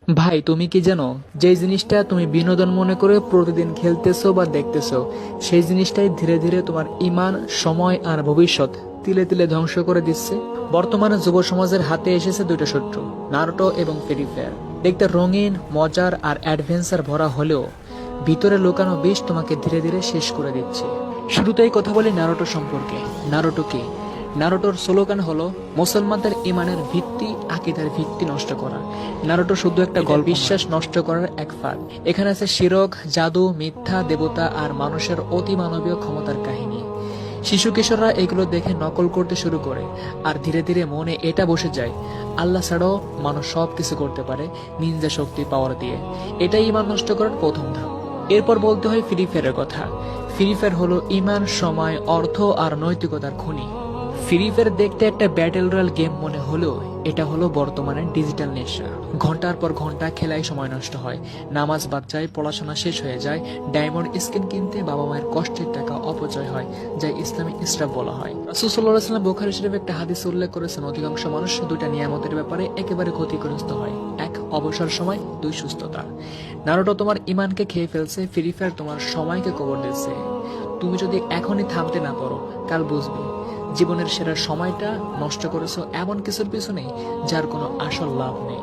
ভাই তুমি কি জানো, যে জিনিসটা তুমি বিনোদন মনে করে প্রতিদিন খেলতেছো বা দেখতেছো, সেই জিনিসটাই ধীরে ধীরে তোমার ইমান, সময় আর ভবিষ্যৎ তিলে তিলে ধ্বংস করে দিচ্ছে। বর্তমানে যুব সমাজের হাতে এসেছে দুইটা শত্রু, নারুটো এবং ফ্রি ফায়ার। দেখতে রঙিন, মজার আর অ্যাডভেঞ্চার ভরা হলেও ভিতরে লুকানো বিষ তোমাকে ধীরে ধীরে শেষ করে দিচ্ছে। শুরুতেই কথা বলি নারুটো সম্পর্কে। নারুটো কি? নারুটোর স্লোগান হলো মুসলমানদের ইমানের ভিত্তি, আকীদার ভিত্তি নষ্ট করা। নারুটো শুধু একটা গল্প, বিশ্বাস নষ্ট করার এক ফাঁদ। এখানে আছে শিরক, জাদু, মিথ্যা, দেবতা আর মানুষের অতি মানবীয় ক্ষমতার কাহিনী। শিশু কিশোররা এগুলো দেখে নকল করতে শুরু করে, আর ধীরে ধীরে মনে এটা বসে যায় আল্লাহ ছাড়াও মানুষ সবকিছু করতে পারে নিনজা শক্তি পাওয়ার দিয়ে। এটাই ইমান নষ্ট করার প্রথম ধাপ। এরপর বলতে হয় ফ্রি ফায়ারের কথা। ফ্রি ফায়ার হলো ইমান, সময়, অর্থ আর নৈতিকতার খনি। ফ্রি ফায়ার দেখতে একটা ব্যাটেল রয়্যাল গেম মনে হলেও এটা হলো বর্তমানে ডিজিটাল নেশা। ঘন্টার পর ঘন্টা খেলায় সময় নষ্ট হয়, নামাজ বাদ যায়, পড়াশোনা শেষ হয়ে যায়, ডায়মন্ড স্কিন কিনতে বাবা মায়ের কষ্টের টাকা অপচয় হয়, যা ইসলামিক ইসরাফ বলা হয়। রাসূল সাল্লাল্লাহু আলাইহি ওয়াসাল্লাম বুখারী শরীফে একটা হাদিস উল্লেখ করেছেন, অধিকাংশ মানুষ দুইটা নিয়ামতের ব্যাপারে একেবারে ক্ষতিগ্রস্ত হয়, এক অবসর সময়, দুই সুস্থতা। নারুটো তোমার ইমানকে খেয়ে ফেলছে, ফ্রি ফায়ার তোমার সময়কে কবর দিচ্ছে। তুমি যদি এখনই থামতে না পারো, কাল বুঝবে জীবনের সেরা সময়টা নষ্ট করেছো এমন কিছুর পিছনে যার কোনো আসল লাভ নেই।